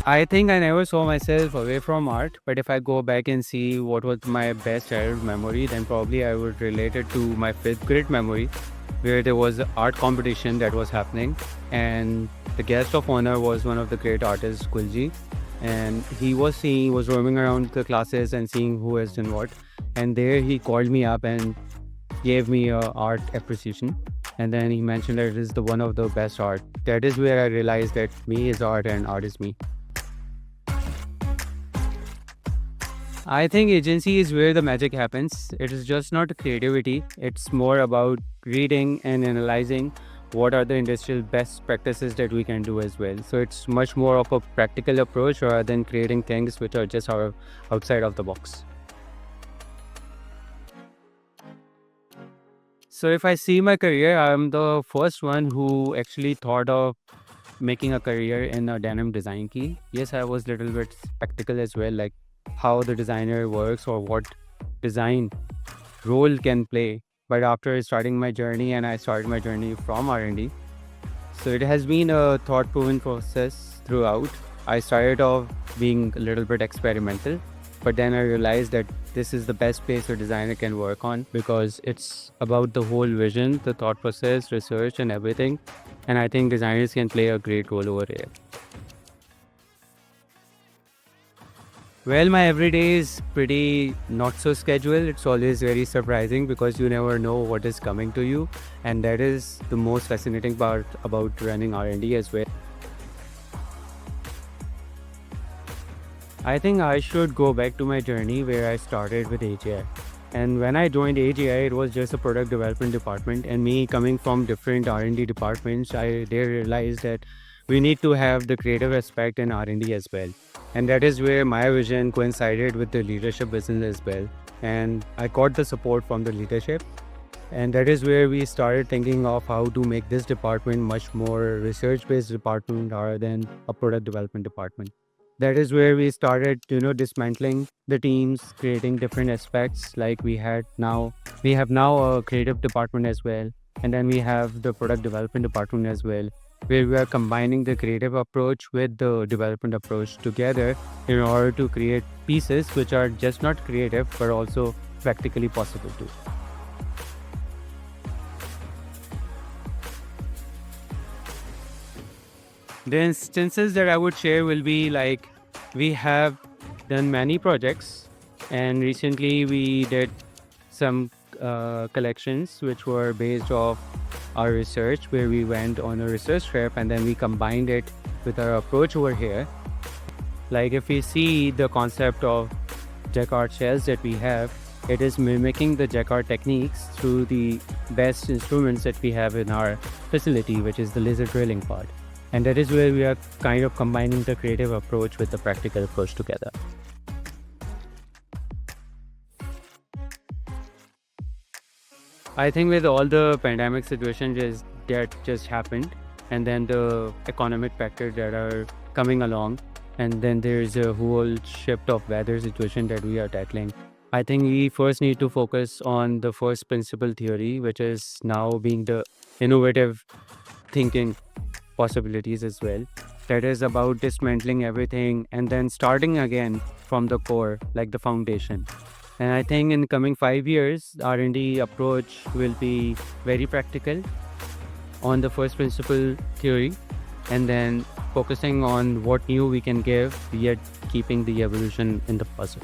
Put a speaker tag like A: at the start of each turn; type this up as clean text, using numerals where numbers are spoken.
A: I think I never saw myself away from art, but if I go back and see what was my best childhood memory, then probably I would relate it to my fifth grade memory, where there was an art competition that was happening, and the guest of honor was one of the great artists, Kulji, and he was roaming around the classes and seeing who has done what, and there he called me up and gave me a art appreciation, and then he mentioned that it is the one of the best art. That is where I realized that me is art and art is me. I think agency is where the magic happens. It is just not creativity, it's more about reading and analyzing what are the industrial best practices that we can do as well. So it's much more of a practical approach rather than creating things which are just outside of the box. So if I see my career, I'm the first one who actually thought of making a career in a denim design key. Yes, I was little bit spectacle as well, like how the designer works or what design role can play. But after starting my journey, and I started my journey from R&D, so it has been a thought-proven process throughout. I started off being a little bit experimental, but then I realized that this is the best place a designer can work on because it's about the whole vision, the thought process, research, and everything. And I think designers can play a great role over here. Well, my everyday is pretty not so scheduled. It's always very surprising because you never know what is coming to you, and that is the most fascinating part about running R&D as well. I think I should go back to my journey where I started with AGI. And when I joined AGI, it was just a product development department. And me coming from different R&D departments, I there realized that we need to have the creative aspect in R&D as well. And that is where my vision coincided with the leadership business as well. And I got the support from the leadership. And that is where we started thinking of how to make this department much more research-based department rather than a product development department. That is where we started, dismantling the teams, creating different aspects. Like we have now a creative department as well, and then we have the product development department as well, where we are combining the creative approach with the development approach together in order to create pieces which are just not creative but also practically possible too. The instances that I would share will be like we have done many projects, and recently we did some collections which were based off our research, where we went on a research trip and then we combined it with our approach over here. Like if we see the concept of jacquard shells that we have, it is mimicking the jacquard techniques through the best instruments that we have in our facility, which is the laser drilling part. And that is where we are kind of combining the creative approach with the practical approach together. I think with all the pandemic situation that just happened, and then the economic factors that are coming along, and then there's a whole shift of weather situation that we are tackling. I think we first need to focus on the first principle theory, which is now being the innovative thinking possibilities as well. That is about dismantling everything and then starting again from the core, like the foundation. And I think in coming 5 years, R&D approach will be very practical on the first principle theory, and then focusing on what new we can give, yet keeping the evolution in the puzzle.